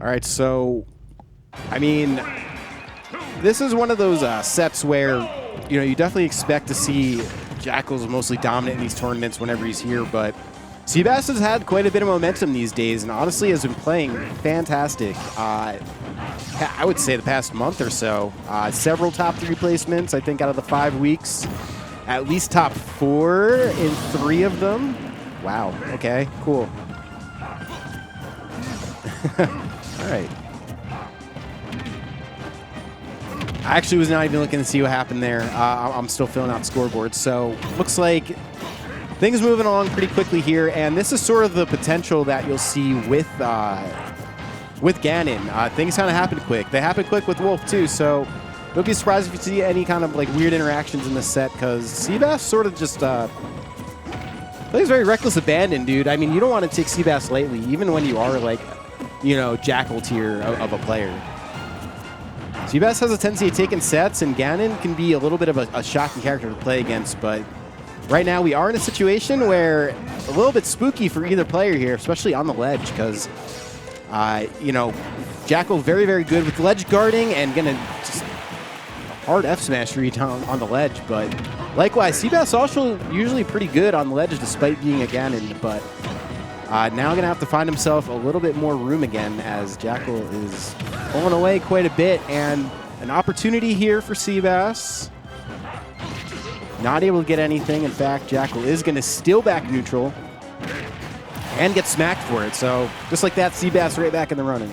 All right, so, I mean, this is one of those sets where, you know, you definitely expect to see Jakal's mostly dominant in these tournaments whenever he's here, but SeaBass has had quite a bit of momentum these days and honestly has been playing fantastic. I would say the past month or so. Several top 3 placements, I think, out of the 5 weeks. At least top 4 in 3 of them. Wow, okay, cool. All right. I actually was not even looking to see what happened there. I'm still filling out scoreboards. So looks like things moving along pretty quickly here. And this is sort of the potential that you'll see with Ganon. Things kind of happen quick. They happen quick with Wolf too. So don't be surprised if you see any kind of like weird interactions in this set because SeaBass sort of just plays very reckless abandon, dude. I mean, you don't want to take SeaBass lightly, even when you are like, you know, Jakal tier of a player. SeaBass has a tendency of taking sets, and Ganon can be a little bit of a shocking character to play against, but right now we are in a situation where a little bit spooky for either player here, especially on the ledge, because, you know, Jakal very, very good with ledge guarding and going to just hard F smash read on the ledge, but likewise, SeaBass also usually pretty good on the ledge despite being a Ganon, but now going to have to find himself a little bit more room again as Jakal is pulling away quite a bit, and an opportunity here for SeaBass. Not able to get anything. In fact, Jakal is going to steal back neutral and get smacked for it. So just like that, SeaBass right back in the running.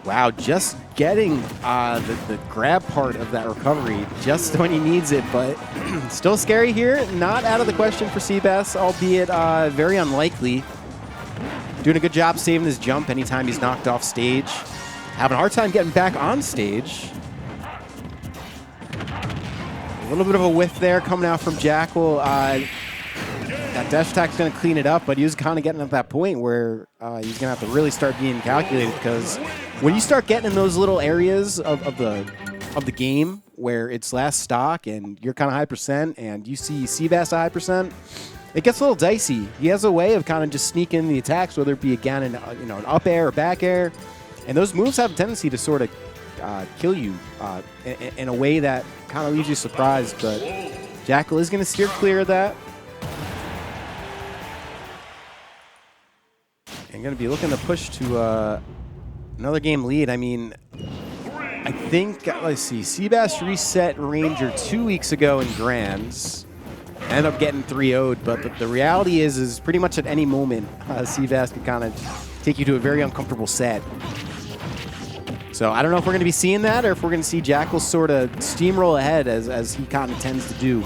Wow, just getting the grab part of that recovery just when he needs it, but still scary here. Not out of the question for SeaBass, albeit very unlikely. Doing a good job saving his jump anytime he's knocked off stage. Having a hard time getting back on stage. A little bit of a whiff there coming out from Jakal. That dash attack's going to clean it up, but he was kind of getting at that point where he's going to have to really start being calculated, because when you start getting in those little areas of the game where it's last stock and you're kind of high percent and you see SeaBass high percent, it gets a little dicey. He has a way of kind of just sneaking in the attacks, whether it be again you know, an up air or back air, and those moves have a tendency to sort of kill you in a way that kind of leaves you surprised. But Jakal is going to steer clear of that. And going to be looking to push to another game lead. I mean, I think, let's see, SeaBass reset Ranger 2 weeks ago in Grands. Ended up getting 3-0'd, but the reality is pretty much at any moment, SeaBass can kind of take you to a very uncomfortable set. So I don't know if we're going to be seeing that or if we're going to see Jakal sort of steamroll ahead as he kind of tends to do.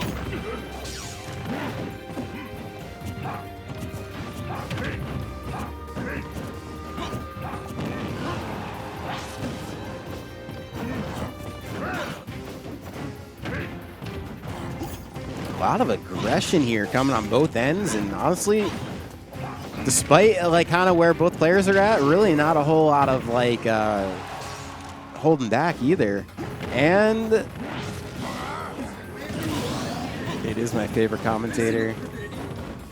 A lot of aggression here coming on both ends, and honestly, despite like kind of where both players are at, really not a whole lot of like holding back either. And it is my favorite commentator.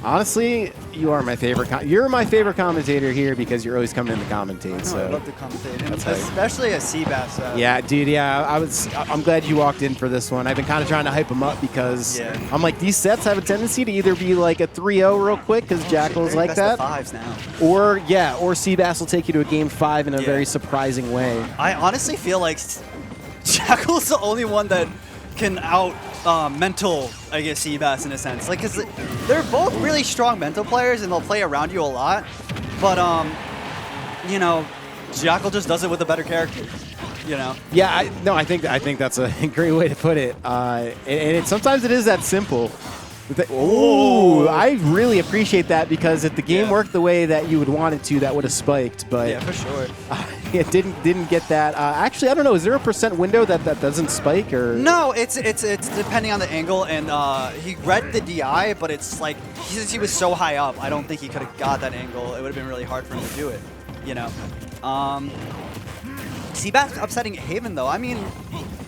Honestly, you are my favorite. You're my favorite commentator here because you're always coming in to commentate. So I love to commentate, especially a SeaBass. Yeah, dude. Yeah, I'm glad you walked in for this one. I've been kind of trying to hype him up because I'm like, these sets have a tendency to either be like a 3-0 real quick because Jakal's like that, fives now, or SeaBass will take you to a game 5 in a very surprising way. I honestly feel like Jakal's the only one that can mental, I guess, SeaBass in a sense. Like, cause they're both really strong mental players and they'll play around you a lot. But you know, Jakal just does it with a better character. You know? Yeah, I think that's a great way to put it. And sometimes it is that simple. Oh, I really appreciate that because if the game worked the way that you would want it to, that would have spiked. But yeah, for sure. It didn't get that. Actually, I don't know. Is there a percent window that doesn't spike or? No, it's depending on the angle. And he read the DI, but it's like since he was so high up, I don't think he could have got that angle. It would have been really hard for him to do it. You know. SeaBass upsetting Haven, though. I mean,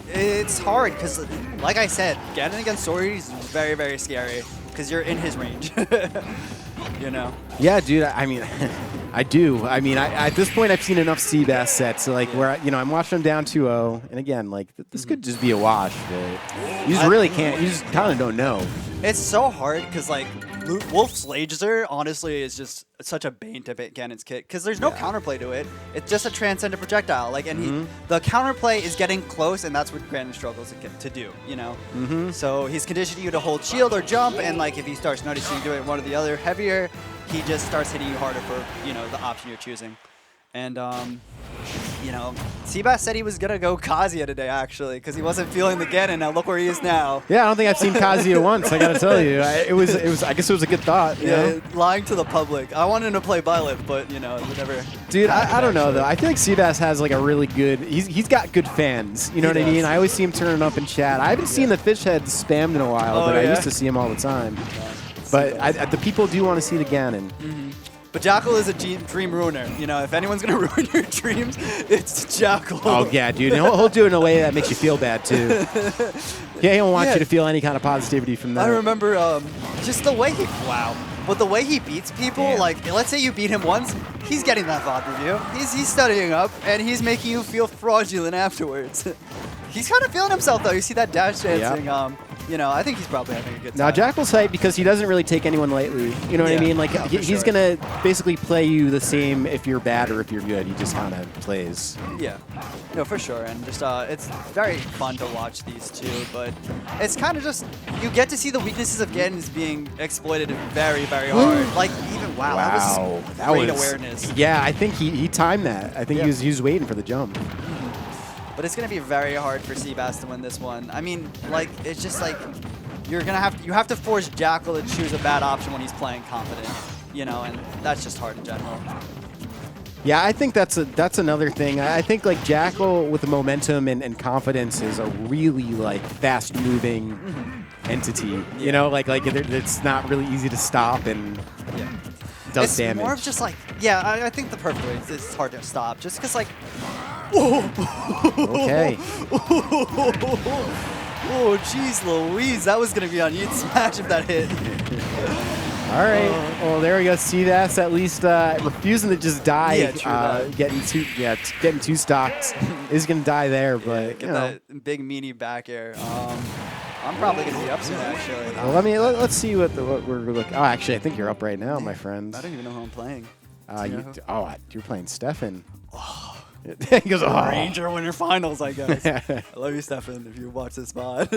it's hard because, like I said, Ganon against Sori is very, very scary because you're in his range. You know? Yeah, dude. I mean, I do. I mean, at this point, I've seen enough SeaBass sets, like where I'm watching them down 2-0, and again, like this could just be a wash, but you just really can't. You just kind of don't know. It's so hard because like Wolf's Laser honestly is just such a bane to Ganon's kit because there's no counterplay to it. It's just a transcendent projectile. Like, and the counterplay is getting close, and that's what Ganon struggles to do. You know. So he's conditioning you to hold shield or jump, and like if he starts noticing you doing one or the other heavier, he just starts hitting you harder for the option you're choosing. And SeaBass said he was gonna go Kazuya today actually because he wasn't feeling the Ganon. Now look where he is now. Yeah, I don't think I've seen Kazuya once. I gotta tell you, it was. I guess it was a good thought. You know? Lying to the public. I wanted him to play Violet, but it never. Dude, I don't know though. I feel like SeaBass has like a really good. He's got good fans. You know what I mean? I always see him turning up in chat. I haven't seen the fish head spammed in a while, but I used to see him all the time. But the people do want to see the Ganon. But Jakal is a dream ruiner. If anyone's going to ruin your dreams, it's Jakal. Oh, yeah, dude. And he'll do it in a way that makes you feel bad, too. Yeah, he don't want you to feel any kind of positivity from that. I remember just the way But the way he beats people, like, let's say you beat him once, he's getting that VOD review. He's studying up, and he's making you feel fraudulent afterwards. He's kind of feeling himself, though. You see that dash dancing. I think he's probably having a good time. Now, Jakal's hype because he doesn't really take anyone lightly. You know what I mean? Like, he's going to basically play you the same if you're bad or if you're good. He just kind of plays. Yeah. No, for sure. And just it's very fun to watch these two, but it's kind of just, you get to see the weaknesses of Ganon being exploited very, very hard. Like, even, that was great awareness. Yeah, I think he timed that. I think he was waiting for the jump. But it's going to be very hard for SeaBass to win this one. I mean, like, it's just like you have to force Jakal to choose a bad option when he's playing confident, and that's just hard in general. Yeah, I think that's another thing. I think like Jakal with the momentum and confidence is a really like fast-moving entity. You know, like it's not really easy to stop and does damage. It's more of just like I think the perfect way is it's hard to stop just because like. Okay. Oh, jeez Louise. That was going to be on You'd Smash if that hit. All right. Well, there we go. SeaBass at least refusing to just die. Yeah, getting two stocks is going to die there. But, get that big meaty back air. I'm probably going to be up soon, actually. Well, let's see what we're looking. Oh, actually, I think you're up right now, my friend. I don't even know who I'm playing. You're playing Stefan. He goes, Ranger Winter Finals, I guess. I love you, Stefan, if you watch this mod.